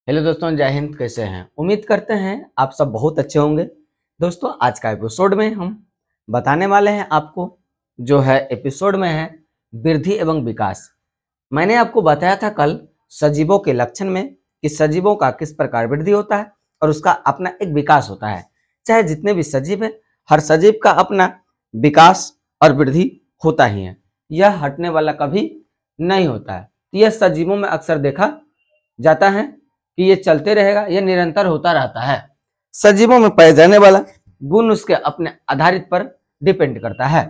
Hello दोस्तों, जय हिंद। कैसे हैं? उम्मीद करते हैं आप सब बहुत अच्छे होंगे। दोस्तों, आज का एपिसोड में हम बताने वाले हैं आपको, जो है एपिसोड में है वृद्धि एवं विकास। मैंने आपको बताया था कल सजीवों के लक्षण में कि सजीवों का किस प्रकार वृद्धि होता है और उसका अपना एक विकास होता है। चाहे जितने भी सजीव है, हर सजीव का अपना विकास और वृद्धि होता ही है, यह हटने वाला कभी नहीं होता है। यह सजीवों में अक्सर देखा जाता है कि ये चलते रहेगा, ये निरंतर होता रहता है। सजीवों में पाए जाने वाला गुण उसके अपने आधारित पर डिपेंड करता है।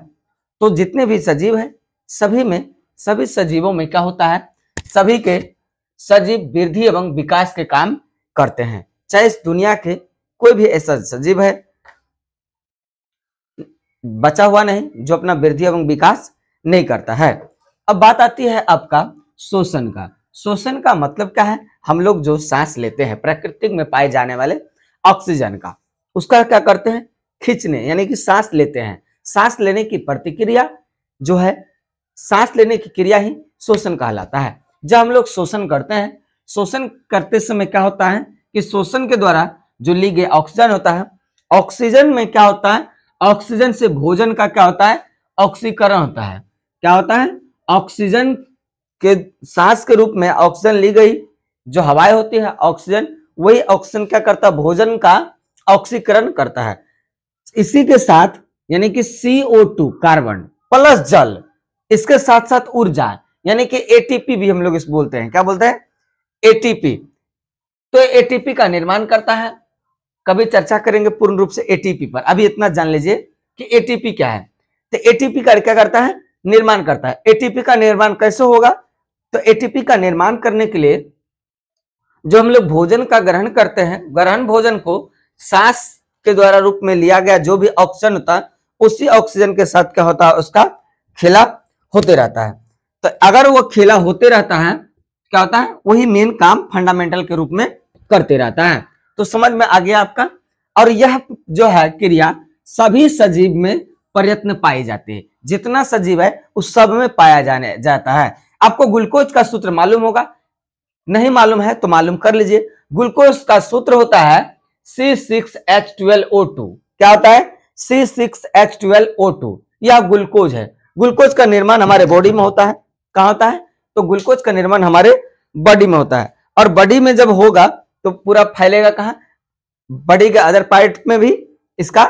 तो जितने भी सजीव है, सभी सजीवों में क्या होता है, सभी के सजीव वृद्धि एवं विकास के काम करते हैं। चाहे इस दुनिया के कोई भी ऐसा सजीव है बचा हुआ नहीं जो अपना वृद्धि एवं विकास नहीं करता है। अब बात आती है आपका शोषण का। शोषण का मतलब क्या है? हम लोग जो सांस लेते हैं प्राकृतिक में पाए जाने वाले ऑक्सीजन का, उसका क्या करते हैं? खींचने, यानी कि सांस लेते हैं। सांस लेने की प्रतिक्रिया जो है, सांस लेने की क्रिया ही शोषण कहलाता है। जब हम लोग शोषण करते हैं, शोषण करते समय क्या होता है कि शोषण के द्वारा जो ली गई ऑक्सीजन होता है, ऑक्सीजन में क्या होता है, ऑक्सीजन से भोजन का क्या होता है, ऑक्सीकरण होता है। क्या होता है? ऑक्सीजन के सांस के रूप में ऑक्सीजन ली गई जो हवाएं होती है, ऑक्सीजन, वही ऑक्सीजन क्या करता है? भोजन का ऑक्सीकरण करता है। इसी के साथ यानी कि CO2 कार्बन प्लस जल, इसके साथ साथ ऊर्जा यानी कि एटीपी भी हम लोग इस बोलते हैं। क्या बोलते हैं? एटीपी। तो एटीपी का निर्माण करता है। कभी चर्चा करेंगे पूर्ण रूप से एटीपी पर, अभी इतना जान लीजिए कि एटीपी क्या है। तो एटीपी का क्या करता है? निर्माण करता है। एटीपी का निर्माण कैसे होगा? तो एटीपी का निर्माण करने के लिए जो हम लोग भोजन का ग्रहण करते हैं, ग्रहण भोजन को सांस के द्वारा रूप में लिया गया जो भी ऑक्सीजन होता है, उसी ऑक्सीजन के साथ क्या होता है? उसका खेला होते रहता है। तो अगर वो खेला होते रहता है, क्या होता है? वही मेन काम फंडामेंटल के रूप में करते रहता है। तो समझ में आ गया आपका। और यह जो है क्रिया सभी सजीव में प्रयत्न पाई जाती है। जितना सजीव है उस सब में पाया जाने जाता है। आपको ग्लूकोज का सूत्र मालूम होगा, नहीं मालूम है तो मालूम कर लीजिए। ग्लूकोज का सूत्र होता है C6H12O2। क्या होता है? C6H12O2। यह ग्लूकोज है। ग्लूकोज का निर्माण हमारे बॉडी में होता है। कहां होता है? तो ग्लूकोज का निर्माण हमारे बॉडी में होता है। और बॉडी में जब होगा तो पूरा फैलेगा कहां? बॉडी के अदर पार्ट में भी इसका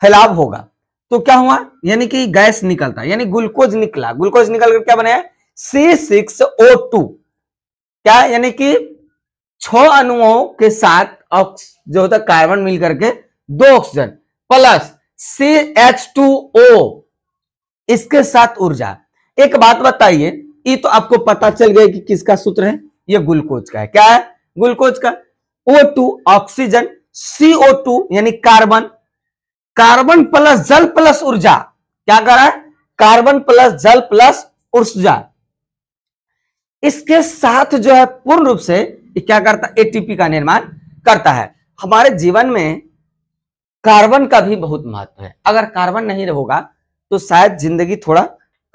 फैलाव होगा। तो क्या हुआ? यानी कि गैस निकलता है, यानी ग्लूकोज निकला। ग्लूकोज निकल कर क्या बनाया? C6O2। क्या? यानी कि 6 अणुओं के साथ जो होता है कार्बन मिल करके 2 ऑक्सीजन प्लस CH2O, इसके साथ ऊर्जा। एक बात बताइए, ये तो आपको पता चल गया कि किसका सूत्र है? ये ग्लूकोज का है। क्या है? ग्लूकोज का। O2 ऑक्सीजन, CO2 यानी कार्बन, कार्बन प्लस जल प्लस ऊर्जा। क्या कर रहा है? कार्बन प्लस जल प्लस ऊर्जा। इसके साथ जो है पूर्ण रूप से क्या करता है? एटीपी का निर्माण करता है। हमारे जीवन में कार्बन का भी बहुत महत्व है। अगर कार्बन नहीं होगा तो शायद जिंदगी थोड़ा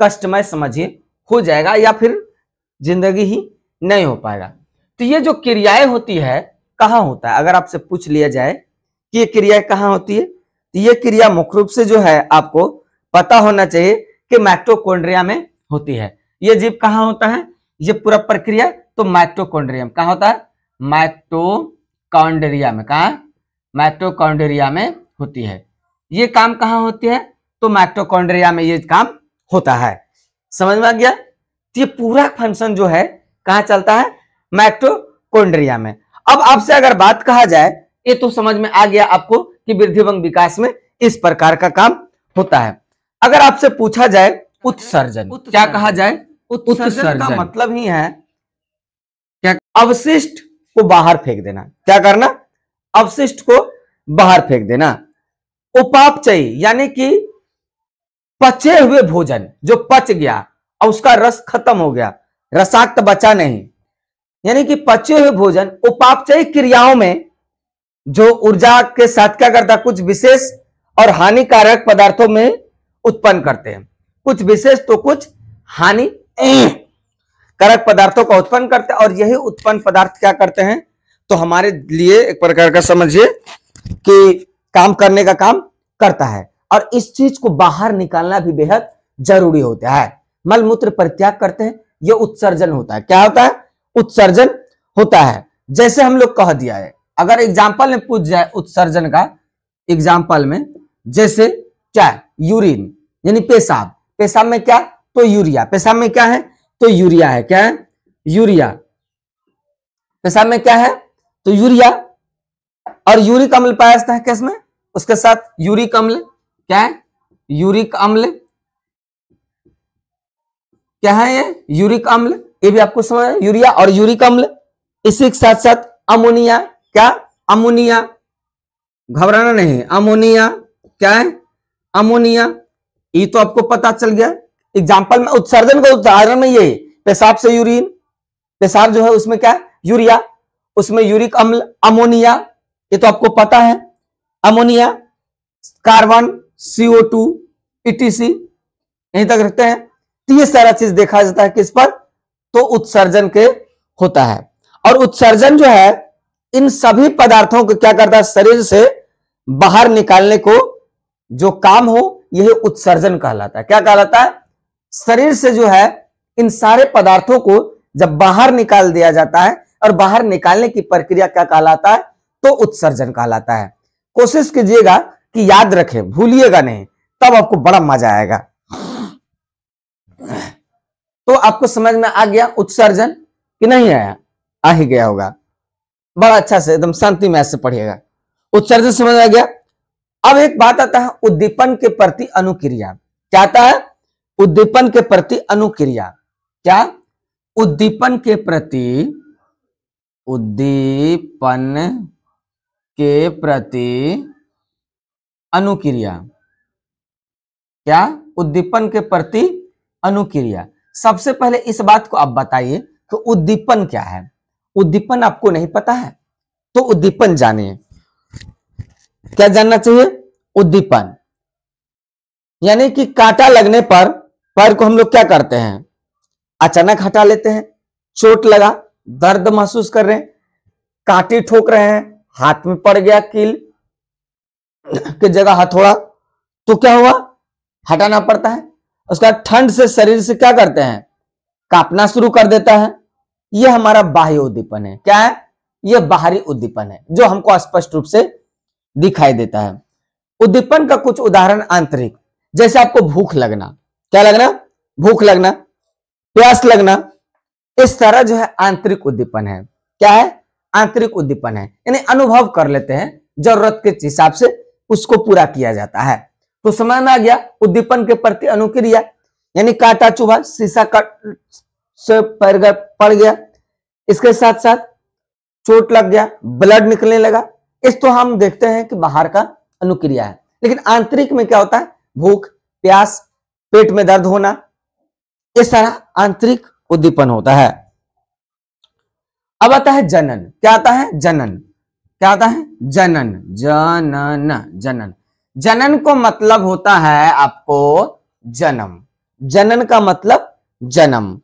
कष्टमय समझिए हो जाएगा, या फिर जिंदगी ही नहीं हो पाएगा। तो ये जो क्रियाएं होती है कहां होता है? अगर आपसे पूछ लिया जाए कि ये क्रियाएं कहां होती है, तो ये क्रिया मुख्य रूप से जो है आपको पता होना चाहिए कि माइटोकॉन्ड्रिया में होती है। ये जीव कहां होता है? ये पूरा प्रक्रिया तो माइटोकॉन्ड्रियम कहां होता है? माइटोकॉन्ड्रिया में। कहा? माइटोकॉन्ड्रिया में होती है। ये काम कहां होती है? तो माइटोकॉन्ड्रिया में ये काम होता है। समझ में आ गया? तो ये पूरा फंक्शन जो है कहां चलता है? माइटोकॉन्ड्रिया में। अब आपसे अगर बात कहा जाए, ये तो समझ में आ गया आपको कि वृद्धि एवं विकास में इस प्रकार का काम होता है। अगर आपसे पूछा जाए उत्सर्जन, क्या कहा जाए? उत्सर्जन का मतलब ही है क्या? अवशिष्ट को बाहर फेंक देना। क्या करना? अवशिष्ट को बाहर फेंक देना। उपापचयी यानी कि पचे हुए भोजन जो पच गया और उसका रस खत्म हो गया, रसाक्त बचा नहीं, यानी कि पचे हुए भोजन उपापचयी क्रियाओं में जो ऊर्जा के साथ क्या करता है? कुछ विशेष और हानिकारक पदार्थों में उत्पन्न करते हैं। कुछ विशेष तो कुछ हानिकारक पदार्थों का उत्पन्न करते हैं। और यही उत्पन्न पदार्थ क्या करते हैं? तो हमारे लिए एक प्रकार का समझिए कि काम करने का काम करता है। और इस चीज को बाहर निकालना भी बेहद जरूरी होता है। मलमूत्र परित्याग करते हैं, यह उत्सर्जन होता है। क्या होता है? उत्सर्जन होता है। जैसे हम लोग कह दिया है, अगर एग्जाम्पल में पूछ जाए उत्सर्जन का, एग्जाम्पल में जैसे क्या? यूरिन यानी पेशाब। पेशाब में क्या? तो यूरिया। पेशाब में क्या है? तो यूरिया है। क्या है? यूरिया। पेशाब में क्या है? तो यूरिया। और यूरिक अम्ल पाया जाता है किसमें? उसके साथ यूरिक अम्ल। क्या है? यूरिक अम्ल। क्या है ये? यूरिक अम्ल। ये भी आपको समझ है, यूरिया और यूरिक अम्ल। इसी के साथ साथ अमोनिया। क्या? अमोनिया। घबराना नहीं, अमोनिया। क्या है? अमोनिया। ये तो आपको पता चल गया। एग्जाम्पल में उत्सर्जन का उदाहरण में ये पेशाब से यूरिन, पेशाब जो है उसमें क्या? यूरिया, उसमें यूरिक अम्ल, अमोनिया, ये तो आपको पता है। अमोनिया, कार्बन, CO2, ETC, यहीं तक रखते हैं। तो ये सारा चीज देखा जाता है किस पर? तो उत्सर्जन के होता है। और उत्सर्जन जो है इन सभी पदार्थों को क्या करता है? शरीर से बाहर निकालने को जो काम हो, यही उत्सर्जन कहलाता है। क्या कहलाता है? शरीर से जो है इन सारे पदार्थों को जब बाहर निकाल दिया जाता है, और बाहर निकालने की प्रक्रिया क्या कहलाता है? तो उत्सर्जन कहलाता है। कोशिश कीजिएगा कि याद रखें, भूलिएगा नहीं, तब आपको बड़ा मजा आएगा। तो आपको समझ में आ गया उत्सर्जन कि नहीं आया? आ ही गया होगा। बड़ा अच्छा से एकदम शांति में ऐसे पढ़िएगा। उत्सर्जन समझ आ गया। अब एक बात आता है उद्दीपन के प्रति अनुक्रिया। क्या आता है? उद्दीपन के प्रति अनुक्रिया। क्या? उद्दीपन के प्रति, उद्दीपन के प्रति अनुक्रिया। क्या? उद्दीपन के प्रति अनुक्रिया। सबसे पहले इस बात को आप बताइए कि उद्दीपन क्या है। उद्दीपन आपको नहीं पता है तो उद्दीपन जानिए। क्या जानना चाहिए? उद्दीपन यानी कि कांटा लगने पर पैर को हम लोग क्या करते हैं? अचानक हटा लेते हैं। चोट लगा, दर्द महसूस कर रहे हैं, कांटे ठोक रहे हैं, हाथ में पड़ गया कील की जगह हथौड़ा, तो क्या हुआ? हटाना पड़ता है। उसका ठंड से शरीर से क्या करते हैं? कांपना शुरू कर देता है। यह हमारा बाह्य उद्दीपन है। क्या है? यह बाहरी उद्दीपन है जो हमको स्पष्ट रूप से दिखाई देता है। उद्दीपन का कुछ उदाहरण आंतरिक, जैसे आपको भूख लगना। क्या लगना? भूख लगना, प्यास लगना, इस तरह जो है आंतरिक उद्दीपन है। क्या है? आंतरिक उद्दीपन है, यानी अनुभव कर लेते हैं, जरूरत के हिसाब से उसको पूरा किया जाता है। तो समझ में आ गया उद्दीपन के प्रति अनुक्रिया। यानी कांटा चुभा, शीशा कट से पैर पड़ गया, इसके साथ साथ चोट लग गया, ब्लड निकलने लगा, इस तो हम देखते हैं कि बाहर का अनुक्रिया है। लेकिन आंतरिक में क्या होता है? भूख, प्यास, पेट में दर्द होना, इस तरह आंतरिक उद्दीपन होता है। अब आता है जनन। क्या आता है? जनन। क्या आता है? जनन। जनन, जनन। जनन को मतलब होता है आपको जन्म। जनन का मतलब जन्म।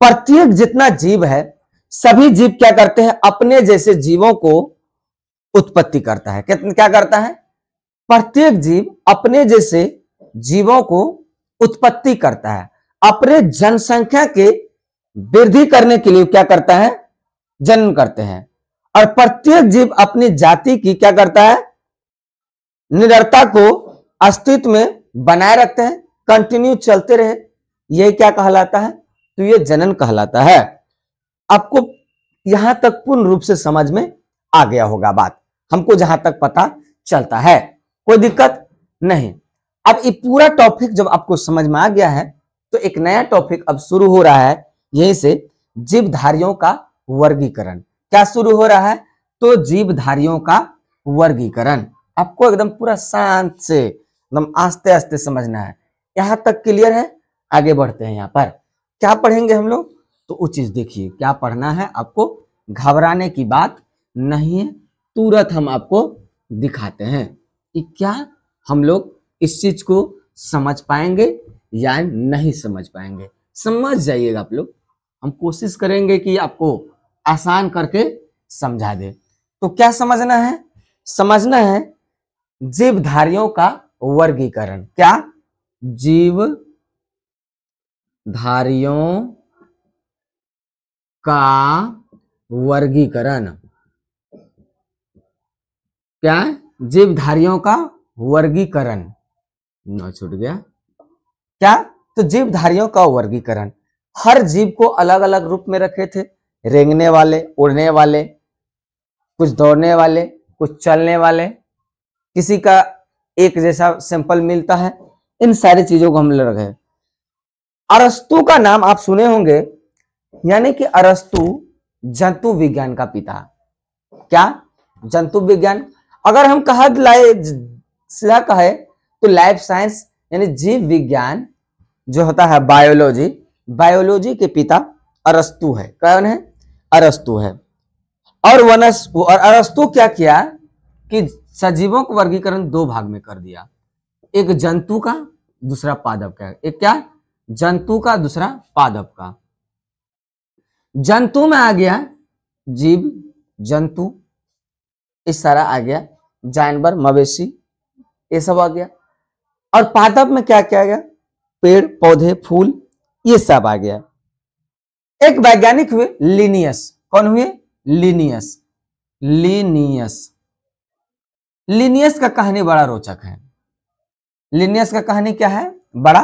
प्रत्येक जितना जीव है, सभी जीव क्या करते हैं? अपने जैसे जीवों को उत्पत्ति करता है। क्या करता है? प्रत्येक जीव अपने जैसे जीवों को उत्पत्ति करता है। अपने जनसंख्या के वृद्धि करने के लिए क्या करता है? जन्म करते हैं। और प्रत्येक जीव अपनी जाति की क्या करता है? निरंतरता को अस्तित्व में बनाए रखते हैं, कंटिन्यू चलते रहे। यह क्या कहलाता है? तो यह जनन कहलाता है। आपको यहां तक पूर्ण रूप से समझ में आ गया होगा बात, हमको जहां तक पता चलता है, कोई दिक्कत नहीं। अब ये पूरा टॉपिक जब आपको समझ में आ गया है तो एक नया टॉपिक अब शुरू हो रहा है, यहीं से जीवधारियों का वर्गीकरण। क्या शुरू हो रहा है? तो जीवधारियों का वर्गीकरण। आपको एकदम पूरा शांत से एकदम आस्ते आस्ते समझना है। यहां तक क्लियर है? आगे बढ़ते हैं। यहां पर क्या पढ़ेंगे हम लोग, तो वो चीज देखिए क्या पढ़ना है आपको। घबराने की बात नहीं है, तुरंत हम आपको दिखाते हैं कि क्या हम लोग इस चीज को समझ पाएंगे या नहीं समझ पाएंगे। समझ जाइएगा आप लोग, हम कोशिश करेंगे कि आपको आसान करके समझा दे। तो क्या समझना है? समझना है जीवधारियों का वर्गीकरण। क्या? जीवधारियों का वर्गीकरण। क्या? जीवधारियों का वर्गीकरण। ना छूट गया क्या? तो जीवधारियों का वर्गीकरण, हर जीव को अलग अलग रूप में रखे थे, रेंगने वाले, उड़ने वाले, कुछ दौड़ने वाले, कुछ चलने वाले, किसी का एक जैसा सैंपल मिलता है। इन सारी चीजों को हम रखे। अरस्तु का नाम आप सुने होंगे, यानी कि अरस्तु जंतु विज्ञान का पिता। क्या? जंतु विज्ञान। अगर हम कहा सीधा कहे तो लाइफ साइंस यानी जीव विज्ञान जो होता है बायोलॉजी, बायोलॉजी के पिता अरस्तु है। कौन है? अरस्तु है। और अरस्तु क्या किया कि सजीवों को वर्गीकरण दो भाग में कर दिया, एक जंतु का, दूसरा पादप का। एक क्या? जंतु का, दूसरा पादप का। जंतु में आ गया जीव, जंतु, इस सारा आ गया, जानवर, मवेशी, ये सब आ गया। और पादप में क्या क्या आ गया? पेड़, पौधे, फूल, ये सब आ गया। एक वैज्ञानिक हुए लिनियस। कौन हुए? लिनियस। लिनियस का कहानी बड़ा रोचक है। लिनियस का कहानी क्या है? बड़ा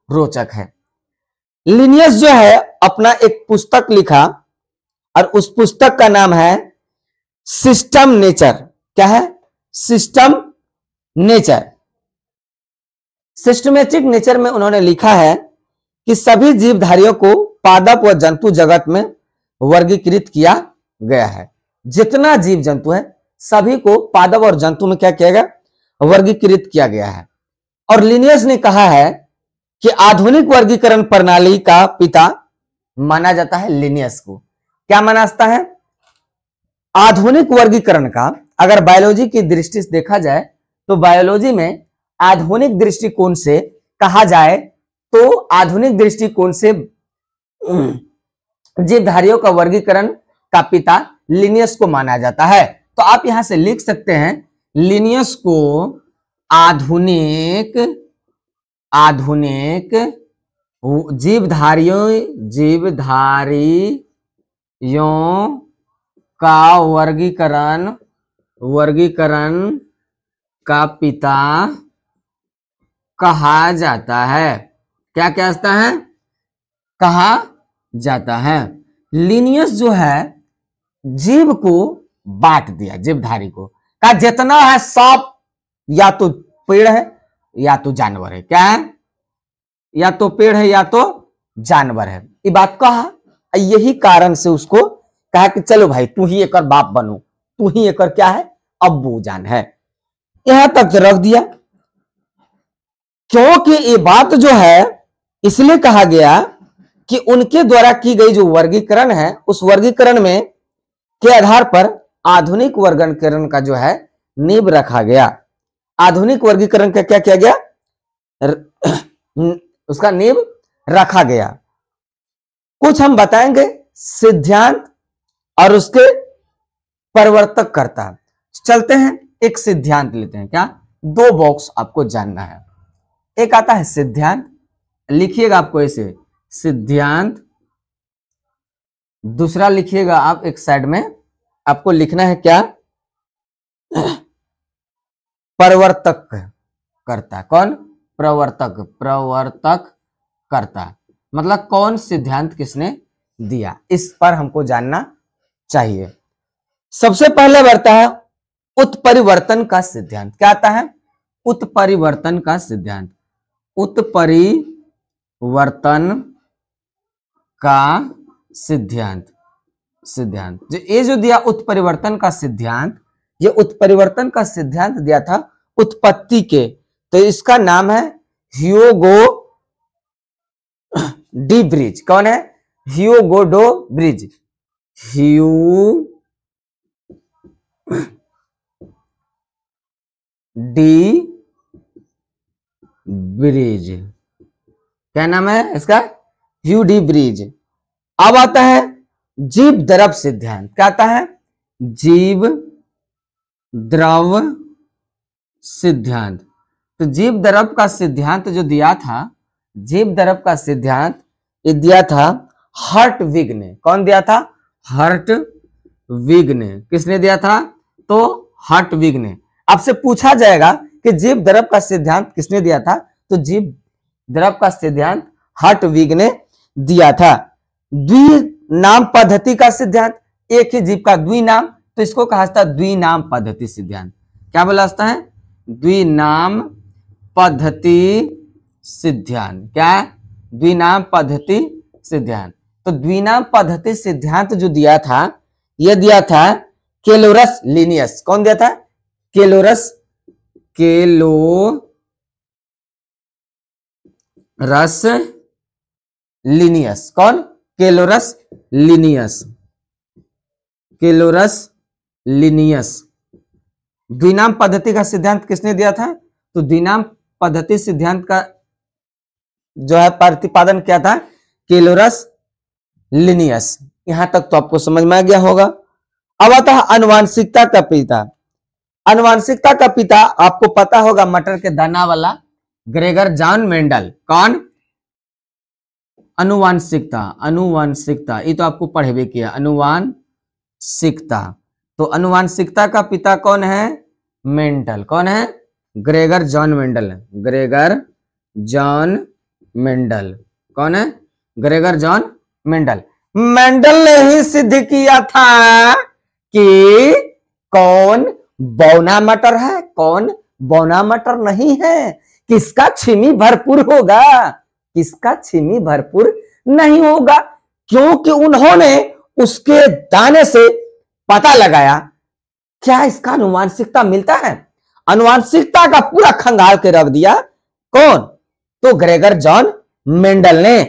रोचक है। लिनियस जो है अपना एक पुस्तक लिखा और उस पुस्तक का नाम है सिस्टम नेचर। क्या है? System nature. सिस्टमेटिक नेचर में उन्होंने लिखा है कि सभी जीवधारियों को पादप व जंतु जगत में वर्गीकृत किया गया है। जितना जीव जंतु है सभी को पादप और जंतु में क्या किया गया? वर्गीकृत किया गया है। और लिनियस ने कहा है कि आधुनिक वर्गीकरण प्रणाली का पिता माना जाता है लिनियस को। क्या माना जाता है? आधुनिक वर्गीकरण का अगर बायोलॉजी की दृष्टि से देखा जाए तो बायोलॉजी में आधुनिक दृष्टिकोण से कहा जाए तो आधुनिक दृष्टिकोण से जीवधारियों का वर्गीकरण का पिता लिनियस को माना जाता है। तो आप यहां से लिख सकते हैं लिनियस को आधुनिक जीवधारियों का वर्गीकरण का पिता कहा जाता है। क्या कहता है? कहा जाता है। लिनियस जो है जीव को बांट दिया, जीवधारी को कहा जितना है सब या तो पेड़ है या तो जानवर है। क्या है? या तो पेड़ है या तो जानवर है। ये बात कहा, यही कारण से उसको कहा कि चलो भाई तू ही एक बाप बनो, तू ही एक क्या है? अब्बू जान है। यहां तक रख दिया क्योंकि ये बात जो है इसलिए कहा गया कि उनके द्वारा की गई जो वर्गीकरण है उस वर्गीकरण में के आधार पर आधुनिक वर्गीकरण का जो है नींव रखा गया। आधुनिक वर्गीकरण का क्या किया गया? उसका नींव रखा गया। कुछ हम बताएंगे सिद्धांत और उसके परिवर्तक करता। चलते हैं एक सिद्धांत लेते हैं। क्या? दो बॉक्स आपको जानना है। एक आता है सिद्धांत, लिखिएगा आपको ऐसे सिद्धांत, दूसरा लिखिएगा आप एक साइड में, आपको लिखना है क्या? प्रवर्तक करता। कौन? प्रवर्तक करता। मतलब कौन सिद्धांत किसने दिया, इस पर हमको जानना चाहिए। सबसे पहले बढ़ता है उत्परिवर्तन का सिद्धांत। क्या आता है? उत्परिवर्तन का सिद्धांत। उत्परिवर्तन का सिद्धांत जो ये जो दिया उत्परिवर्तन का सिद्धांत, ये उत्परिवर्तन का सिद्धांत दिया था उत्पत्ति के। तो इसका नाम है ह्यूगो डी ब्रिज। कौन है? ह्यूगो डो ब्रिज। डी ब्रिज, क्या नाम है इसका? ह्यू डी ब्रिज। अब आता है जीव द्रव सिद्धांत। क्या आता है? जीव द्रव सिद्धांत। तो जीव द्रव का सिद्धांत जो दिया था, जीव द्रव का सिद्धांत ये दिया था हर्टविग ने। कौन दिया था? हर्टविग ने। किसने दिया था? तो हर्टविग ने। आपसे पूछा जाएगा कि जीव द्रव का सिद्धांत किसने दिया था, तो जीव द्रव का सिद्धांत हर्टविग ने दिया था। द्विनाम पद्धति का सिद्धांत, एक ही जीव का द्विनाम, तो इसको कहा जाता है द्विनाम पद्धति सिद्धांत। क्या बोला जाता है? द्विनाम पद्धति सिद्धांत। क्या? द्विनाम पद्धति सिद्धांत। तो द्विनाम पद्धति सिद्धांत जो दिया था, यह दिया था कैलोरस लिनियस। कौन दिया था? कैलोरस लिनियस। कौन? कैलोरस लिनियस। कैलोरस लिनियस। द्विनाम पद्धति का सिद्धांत किसने दिया था? तो द्विनाम पद्धति सिद्धांत का जो है प्रतिपादन क्या था? कैलोरस लिनियस। यहां तक तो आपको समझ में आ गया होगा। अब आता है आनुवांशिकता का पिता। आनुवांशिकता का पिता आपको पता होगा, मटर के दाना वाला ग्रेगर जॉन मेंडल। कौन? अनुवांशिकता। अनुवांशिकता ये तो आपको पढ़े भी किया, अनुवांशिकता। तो अनुवांशिकता का पिता कौन है? मेंडल। कौन है? Gregor John Mendel. Gregor John Mendel. कौन है? Gregor John Mendel. मेंडल ने ही सिद्ध किया था कि कौन बौना मटर है, कौन बौना मटर नहीं है, किसका छीमी भरपूर होगा, किसका छीमी भरपूर नहीं होगा। क्योंकि उन्होंने उसके दाने से पता लगाया। क्या इसका अनुवांशिकता मिलता है? अनुवांशिकता का पूरा खंगाल के रख दिया। कौन? तो ग्रेगर जॉन मेंडल ने।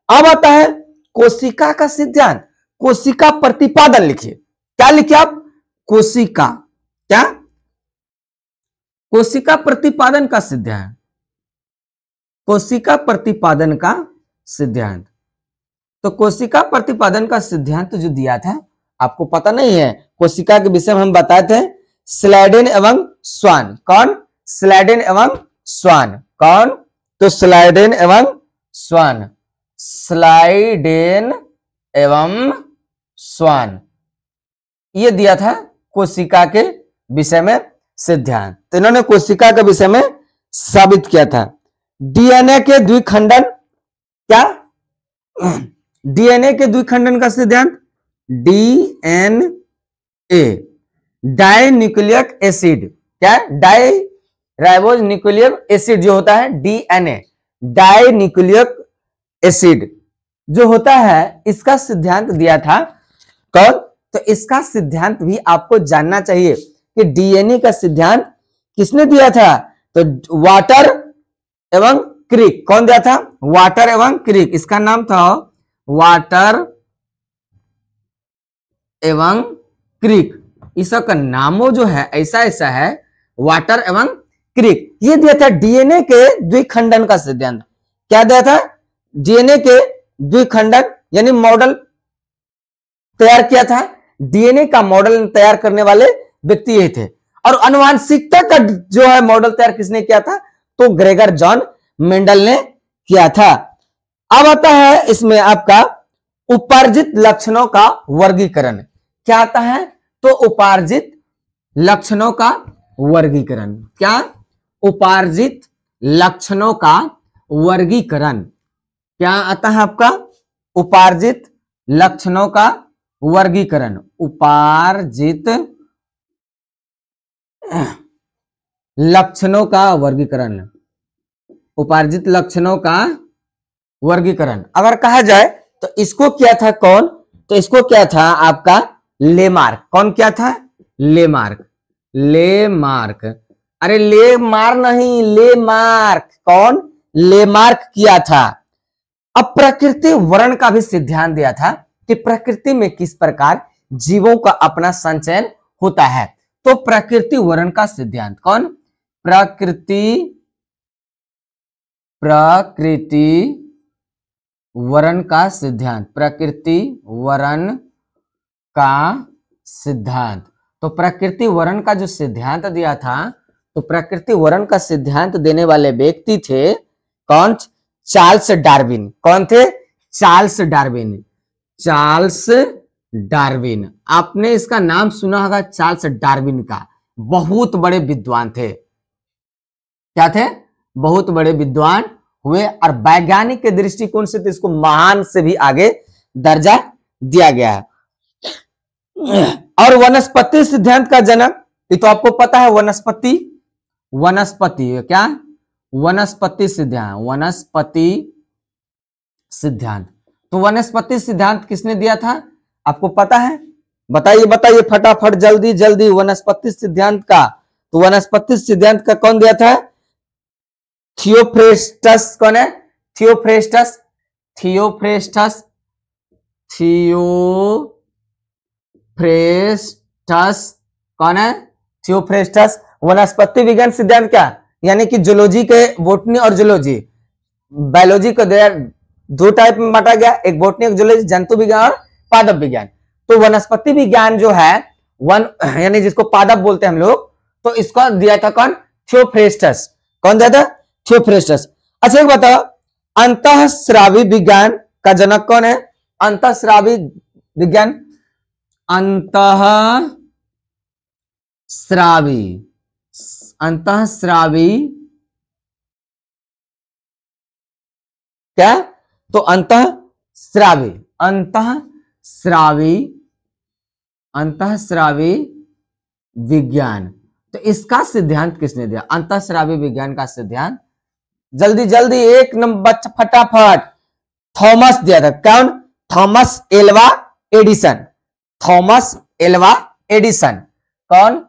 अब आता है कोशिका का सिद्धांत। कोशिका प्रतिपादन लिखिए। क्या लिखिए आप? कोशिका। क्या? कोशिका प्रतिपादन का सिद्धांत। कोशिका प्रतिपादन का सिद्धांत। तो कोशिका प्रतिपादन का सिद्धांत जो दिया था, आपको पता नहीं है? कोशिका के विषय में हम बताए थे स्लाइडेन एवं स्वान। कौन? स्लाइडेन एवं स्वान। कौन? तो स्लाइडेन एवं स्वान। स्लाइडेन एवं स्वान ये दिया था कोशिका के विषय में सिद्धांत। तो इन्होंने कोशिका के विषय में साबित किया था। डीएनए के द्विखंडन। क्या? डीएनए के द्विखंडन का सिद्धांत। DNA di nucleic acid. क्या? डाई राइबोज न्यूक्लियक एसिड जो होता है डीएनए, डाई न्यूक्लियक एसिड जो होता है, इसका सिद्धांत दिया था। कौन? तो इसका सिद्धांत भी आपको जानना चाहिए कि डीएनए का सिद्धांत किसने दिया था? तो वाटर एवं क्रिक। कौन दिया था? वाटर एवं क्रिक। इसका नाम था वाटर एवं क्रिक। इसका नामों जो है ऐसा ऐसा है, वाटर एवं क्रिक। ये दिया था डीएनए के द्विखंडन का सिद्धांत। क्या दिया था? डीएनए के द्विखंडन यानी मॉडल तैयार किया था। डीएनए का मॉडल तैयार करने वाले व्यक्ति ये थे। और आनुवांशिकता का जो है मॉडल तैयार किसने किया था? तो ग्रेगर जॉन मेंडल ने किया था। अब आता है इसमें आपका उपार्जित लक्षणों का वर्गीकरण। क्या आता है? तो उपार्जित लक्षणों का वर्गीकरण। क्या? उपार्जित लक्षणों का वर्गीकरण। क्या आता है आपका? उपार्जित लक्षणों का वर्गीकरण। उपार्जित लक्षणों का वर्गीकरण। उपार्जित लक्षणों का वर्गीकरण अगर कहा जाए तो इसको क्या था? कौन? तो इसको क्या था आपका? लेमार्क। कौन क्या था? लेमार्क। लेमार्क। अरे लेमार नहीं, लेमार्क। कौन? लेमार्क किया था। अब प्रकृति वर्ण का भी सिद्धांत दिया था कि प्रकृति में किस प्रकार जीवों का अपना संचयन होता है। तो प्रकृति वर्ण का सिद्धांत। कौन? प्रकृति वर्ण का सिद्धांत। प्रकृति वर्ण का सिद्धांत। तो प्रकृति वर्ण का जो सिद्धांत दिया था, तो प्रकृति वर्ण का सिद्धांत देने वाले व्यक्ति थे कौन? Charles Darwin. कौन थे? Charles Darwin. चार्ल्स डार्विन, आपने इसका नाम सुना होगा, चार्ल्स डार्विन का। बहुत बड़े विद्वान थे। क्या थे? बहुत बड़े विद्वान हुए, और वैज्ञानिक के दृष्टिकोण से तो इसको महान से भी आगे दर्जा दिया गया है। और वनस्पति सिद्धांत का जनक, ये तो आपको पता है, वनस्पति क्या? वनस्पति सिद्धांत। वनस्पति सिद्धांत, तो वनस्पति सिद्धांत किसने दिया था, आपको पता है? बताइए बताइए फटाफट, जल्दी जल्दी। वनस्पति सिद्धांत का, तो वनस्पति सिद्धांत का कौन दिया था? थियोफ्रेस्टस। कौन है? थियोफ्रेस्टस। थियोफ्रेस्टस कौन है? थियोफ्रेस्टस। वनस्पति विज्ञान सिद्धांत क्या? यानी कि जूलॉजी के, बोटनी और जूलॉजी, बायोलॉजी को दो टाइप में बांटा गया, एक बोटनी, एक जूलॉजी, जंतु विज्ञान और पादप विज्ञान। तो वनस्पति विज्ञान जो है, यानी जिसको पादप बोलते हैं हम लोग, तो इसको दिया था कौन? थियोफ्रेस्टस। कौन दिया था? थियोफ्रेस्टस। अच्छा एक बताओ, अंतःस्रावी विज्ञान का जनक कौन है? अंतःस्रावी विज्ञान, अंतःस्रावी क्या? तो अंतःस्रावी विज्ञान, तो इसका सिद्धांत किसने दिया? अंतःस्रावी विज्ञान का सिद्धांत, जल्दी जल्दी एक नंबर फटाफट, थॉमस दिया था। कौन? Thomas Alva Edison. Thomas Alva Edison. कौन?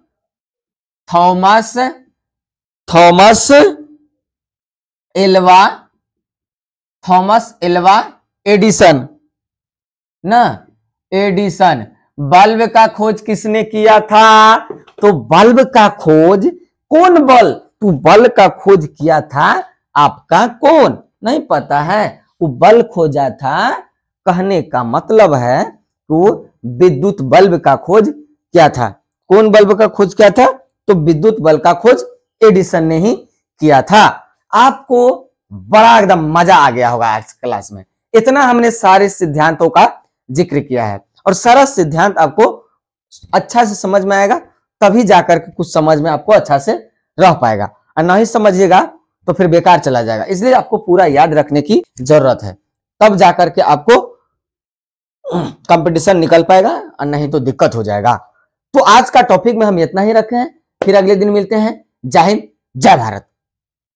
थॉमस एल्वा एडिसन ना, एडिसन। बल्ब का खोज किसने किया था? तो बल्ब का खोज, कौन बल्ब? तो बल्ब का खोज किया था आपका कौन? नहीं पता है? वो बल्ब खोजा था, कहने का मतलब है तो विद्युत बल्ब का खोज किया था। कौन बल्ब का खोज किया था? तो विद्युत बल्ब का खोज एडिसन ने ही किया था। आपको बड़ा एकदम मजा आ गया होगा आज क्लास में। इतना हमने सारे सिद्धांतों का जिक्र किया है, और सारा सिद्धांत आपको अच्छा से समझ में आएगा, तभी जाकर के कुछ समझ में आपको अच्छा से रह पाएगा, और नहीं समझिएगा तो फिर बेकार चला जाएगा। इसलिए आपको पूरा याद रखने की जरूरत है, तब जाकर के आपको कंपटीशन निकल पाएगा, और नहीं तो दिक्कत हो जाएगा। तो आज का टॉपिक में हम इतना ही रखे हैं, फिर अगले दिन मिलते हैं। जय हिंद, जय भारत।